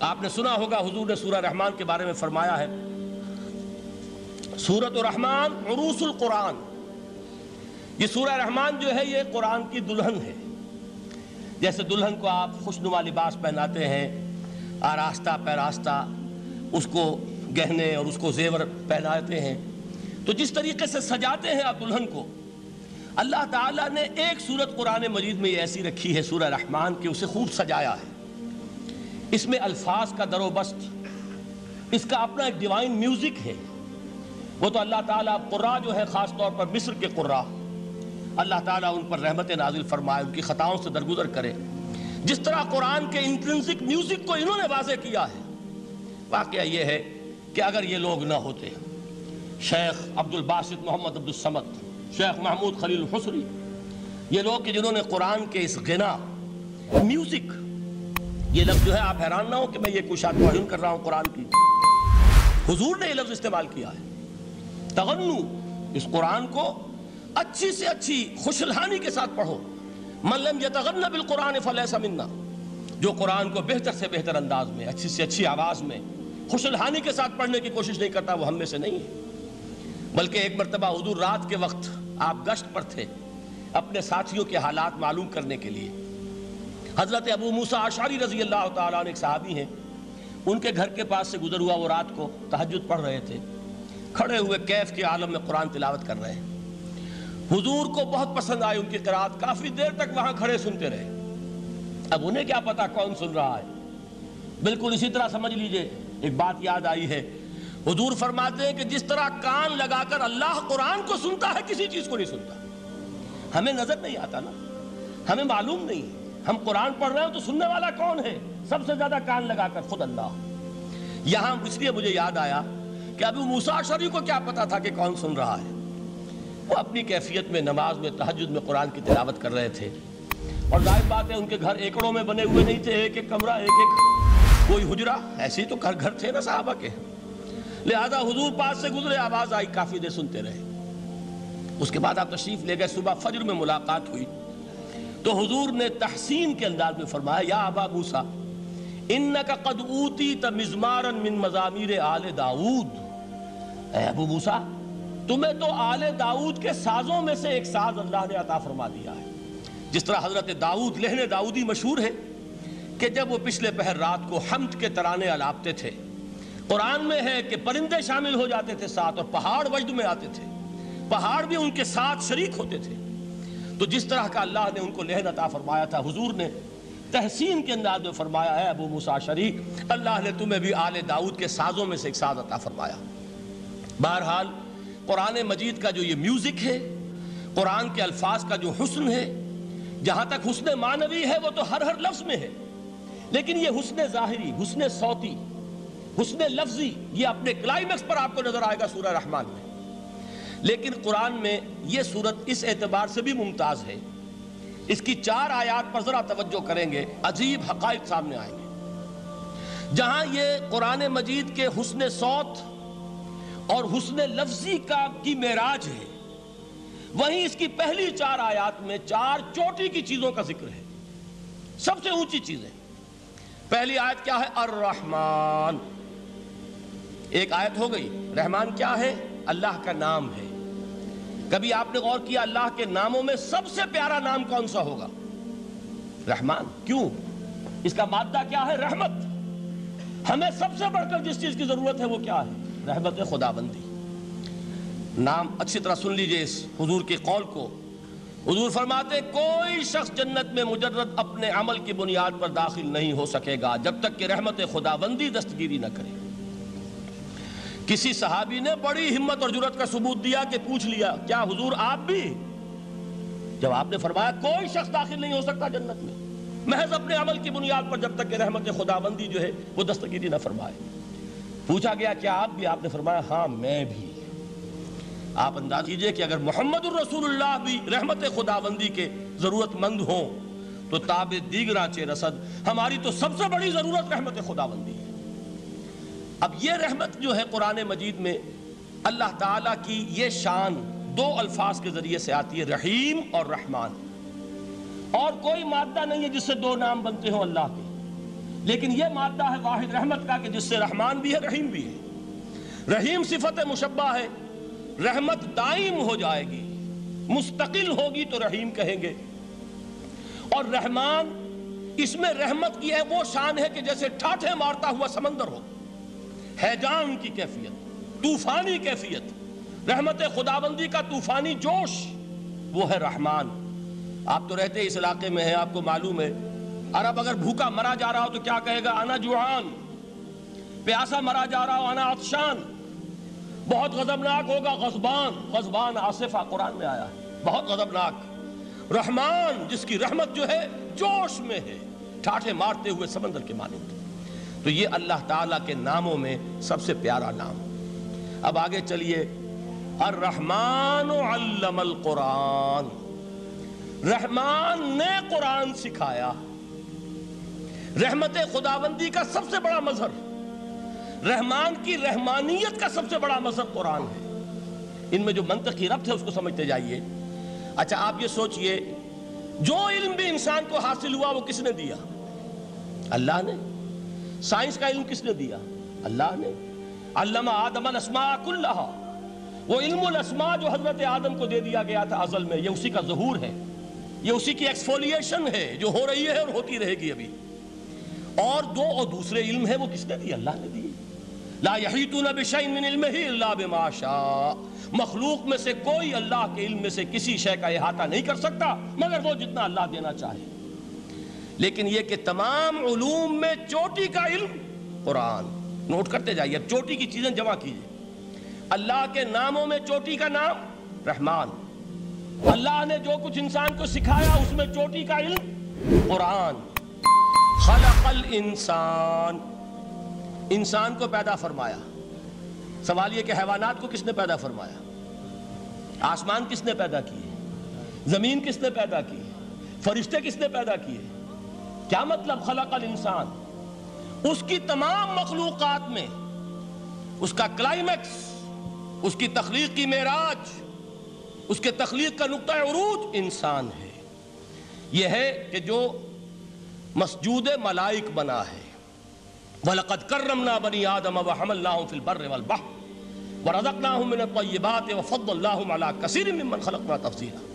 آپ نے سنا ہوگا حضور نے سورہ رحمان کے بارے میں فرمایا ہے، سورۃ الرحمن عروس القرآن، یہ سورہ رحمان جو ہے یہ قرآن کی دلہن ہے۔ جیسے دلہن کو آپ خوشنما لباس پہناتے ہیں، آراستہ پیراستہ اس کو گہنے اور اس کو زیور پہناتے ہیں، تو جس طریقے سے سجاتے ہیں آپ دلہن کو، اللہ تعالیٰ نے ایک سورت قرآن مجید میں یہ ایسی رکھی ہے سورہ رحمان کہ اسے خوب سجایا ہے۔ اس میں الفاظ کا در و بست، اس کا اپنا ایک ڈیوائن میوزک ہے۔ وہ تو اللہ تعالیٰ قراء جو ہے خاص طور پر مصر کے قراء، اللہ تعالیٰ ان پر رحمت نازل فرمائے، ان کی خطاؤں سے درگزر کرے۔ جس طرح قرآن کے انٹرنسک میوزک کو انہوں نے واضح کیا ہے، واقعہ یہ ہے کہ اگر یہ لوگ نہ ہوتے، شیخ عبد الباسط محمد عبد الصمد، شیخ محمود خلیل الحصری، یہ لوگ کہ جنہوں نے قرآن کے اس غنا میوزک، یہ لفظ جو ہے آپ حیران نہ ہو کہ میں یہ کچھ توہین کر رہا ہوں قرآن کی، حضور نے یہ لفظ استعمال کیا ہے، تغنو، اس قرآن کو اچھی سے اچھی خوشلحانی کے ساتھ پڑھو۔ من لم یتغن بالقرآن فلیس منا، جو قرآن کو بہتر سے بہتر انداز میں، اچھی سے اچھی آواز میں، خوشلحانی کے ساتھ پڑھنے کی کوشش نہیں کرتا، وہ ہم میں سے نہیں ہے۔ بلکہ ایک مرتبہ حضور رات کے وقت آپ گشت پر تھے اپنے ساتھیوں کے حالات معلوم کرنے کے لیے۔ حضرت ابو موسیٰ اشعری رضی اللہ تعالیٰ عنہ ایک صحابی ہیں، ان کے گھر کے پاس سے گزر ہوا، وہ رات کو تہجد پڑھ رہے تھے، کھڑے ہوئے کیف کے عالم میں قرآن تلاوت کر رہے ہیں۔ حضور کو بہت پسند آئی ان کی قرات، کافی دیر تک وہاں کھڑے سنتے رہے۔ اب انہیں کیا پتا کون سن رہا ہے، بالکل اسی طرح سمجھ لیجئے ایک بات یاد آئی ہے، حضور فرماتے ہیں کہ جس طرح کان لگا کر اللہ قرآن کو سنتا ہے، کسی چیز کو نہیں سنتا۔ ہمیں نظر نہیں آتا نا، ہمیں معلوم نہیں ہے، ہم قرآن پڑھ رہے ہیں تو سننے والا کون ہے؟ سب سے زیادہ کان لگا کر خود اللہ۔ یہاں اس لیے مجھے یاد آیا کہ ابو موسیٰ اشعری کو کیا پتا تھا کہ کون سن رہا ہے، وہ اپنی کیفیت میں نماز میں تہجد میں قرآن کی تلاوت کر رہے تھے، اور ظاہر بات ہے ان کے گھر ایکڑوں میں بنے ہوئے نہیں تھے، ایک ایک کمرہ، ایک ایک کوئی حجرہ، ایسے ہی تو گھر تھے نا صحابہ کے، لہذا حضور پاس سے گزرے، آواز آئی، کافی دیر سنتے رہے۔ اس کے بعد آپ تشریف لے گئے، صبح فجر میں ملاقات ہوئی تو حضور نے تحسین کے انداز میں فرمایا، یا ابا موسیٰ انک قد اوتیت مزمارا من مزامیر آل داؤد، اے ابو موسیٰ تمہیں تو آل داؤد کے سازوں میں سے ایک ساز اللہ نے عطا فرما دیا ہے۔ جس طرح حضرت داؤد، لہن داؤدی مشہور ہے کہ جب وہ پچھلے پہر رات کو حمد کے ترانے الاپتے تھے، قرآن میں ہے کہ پرندے شامل ہو جاتے تھے ساتھ، اور پہاڑ وجد میں آتے تھے، پہاڑ بھی ان کے ساتھ شریک ہوتے تھے۔ تو جس طرح کا اللہ نے ان کو لہن عطا فرمایا تھا، حضور نے تحسین کے انداز میں فرمایا ہے ابو موسیٰ اشعری، اللہ نے تمہیں بھی آل داؤد کے سازوں میں سے ایک ساز عطا فرمایا۔ بہرحال قرآن مجید کا جو یہ میوزک ہے، قرآن کے الفاظ کا جو حسن ہے، جہاں تک حسن معنوی ہے وہ تو ہر لفظ میں ہے، لیکن یہ حسن ظاہری، حسن صوتی، حسن لفظی، یہ اپنے کلائمیکس پر آپ کو نظر آئے گا سورہ رحمان میں۔ لیکن قرآن میں یہ سورت اس اعتبار سے بھی ممتاز ہے، اس کی 4 آیات پر ذرا توجہ کریں گے، عجیب حقائق سامنے آئیں گے۔ جہاں یہ قرآن مجید کے حسن صوت اور حسن لفظی کی معراج ہے، وہیں اس کی پہلی 4 آیات میں 4 چوٹی کی چیزوں کا ذکر ہے، سب سے اونچی چیزیں۔ پہلی آیت کیا ہے؟ الرحمن، ایک آیت ہو گئی۔ رحمان کیا ہے؟ اللہ کا نام ہے۔ کبھی آپ نے غور کیا اللہ کے ناموں میں سب سے پیارا نام کون سا ہوگا؟ رحمان۔ کیوں؟ اس کا مادہ کیا ہے؟ رحمت۔ ہمیں سب سے بڑھ کر جس چیز کی ضرورت ہے وہ کیا ہے؟ رحمت خداوندی۔ نام اچھی طرح سن لیجئے اس حضور کے قول کو۔ حضور فرماتے کوئی شخص جنت میں مجرد اپنے عمل کی بنیاد پر داخل نہیں ہو سکے گا جب تک کہ رحمت خداوندی دستگیری نہ کرے۔ کسی صحابی نے بڑی ہمت اور جرأت کا ثبوت دیا کہ پوچھ لیا، کیا حضور آپ بھی؟ جب آپ نے فرمایا کوئی شخص داخل نہیں ہو سکتا جنت میں محض اپنے عمل کی بنیاد پر جب تک کہ رحمت خداوندی جو ہے وہ دستگیری نہ فرمائے۔ پوچھا گیا کیا آپ بھی؟ آپ نے فرمایا ہاں میں بھی۔ آپ انداز کیجئے کہ اگر محمد الرسول اللہ بھی رحمت خداوندی کے ضرورت مند ہوں تو تاب دیگراں چے رسد، ہماری تو سب سے بڑی ضرورت رحمت خداوندی ہے۔ اب یہ رحمت جو ہے قرآن مجید میں اللہ تعالیٰ کی یہ شان 2 الفاظ کے ذریعے سے آتی ہے، رحیم اور رحمان، اور کوئی مادہ نہیں ہے جس سے 2 نام بنتے ہوں اللہ کے۔ لیکن یہ مادہ ہے واحد رحمت کا کہ جس سے رحمان بھی ہے رحیم بھی ہے۔ رحیم صفت مشبہ ہے، رحمت دائم ہو جائے گی، مستقل ہوگی تو رحیم کہیں گے، اور رحمان اس میں رحمت کی ہے وہ شان ہے کہ جیسے ٹھاٹھے مارتا ہوا سمندر ہو، ہیجان کی کیفیت، طوفانی کیفیت، رحمت خداوندی کا طوفانی جوش، وہ ہے رحمان۔ آپ تو رہتے اس علاقے میں ہیں، آپ کو معلوم ہے عرب اگر بھوکا مرا جا رہا ہو تو کیا کہے گا؟ انا جوعان۔ پیاسا مرا جا رہا ہو انا عطشان۔ بہت غضبناک ہوگا غضبان، غضبان آصفہ قرآن میں آیا ہے، بہت غضبناک۔ رحمان جس کی رحمت جو ہے جوش میں ہے، ٹھاٹھے مارتے ہوئے سمندر کے مانند۔ تو یہ اللہ تعالیٰ کے ناموں میں سب سے پیارا نام۔ اب آگے چلیے، الرحمن علم القرآن، رحمان نے قرآن سکھایا۔ رحمت خداوندی کا سب سے بڑا مظہر، رحمان کی رحمانیت کا سب سے بڑا مظہر قرآن ہے۔ ان میں جو منطقی ربط ہے اس کو سمجھتے جائیے۔ اچھا آپ یہ سوچئے، جو علم بھی انسان کو حاصل ہوا وہ کس نے دیا؟ اللہ نے۔ سائنس کا علم کس نے دیا؟ اللہ نے۔ علم آدم الاسماء کلہا، وہ علم الاسماء جو حضرت آدم کو دے دیا گیا تھا ازل میں، یہ اسی کا ظہور ہے، یہ اسی کی ایکسفولیشن ہے جو ہو رہی ہے اور ہوتی رہے گی ابھی۔ اور دوسرے علم ہے وہ کس نے دی؟ اللہ نے دی۔ لا یحیطون بشیء من علمہ الا بما شاء، مخلوق میں سے کوئی اللہ کے علم میں سے کسی شے کا احاطہ نہیں کر سکتا مگر وہ جتنا اللہ دینا چاہے۔ لیکن یہ کہ تمام علوم میں چوٹی کا علم قرآن، نوٹ کرتے جائیے، اب چوٹی کی چیزیں جمع کیجئے۔ اللہ کے ناموں میں چوٹی کا نام رحمان، اللہ نے جو کچھ انسان کو سکھایا اس میں چوٹی کا علم قرآن۔ خلق الانسان، انسان کو پیدا فرمایا۔ سوال یہ کہ حیوانات کو کس نے پیدا فرمایا؟ آسمان کس نے پیدا کیے؟ زمین کس نے پیدا کی؟ فرشتے کس نے پیدا کیے؟ کیا مطلب خلق الانسان؟ اس کی تمام مخلوقات میں اس کا کلائمیکس، اس کی تخلیق کی معراج، اس کے تخلیق کا نقطہ عروج انسان ہے۔ یہ ہے کہ جو مسجود ملائک بنا ہے۔ وَلَقَدْ كَرَّمْنَا بَنِي آدَمَ وَحَمَلْنَاهُمْ فِي الْبَرِّ وَالْبَحْرِ وَرَزَقْنَاهُمْ مِنَ الطَّيِّبَاتِ وَفَضَّلْنَاهُمْ عَلَى كَثِيرٍ مِّمَّنْ خَلَقْنَا تَفْضِيلًا۔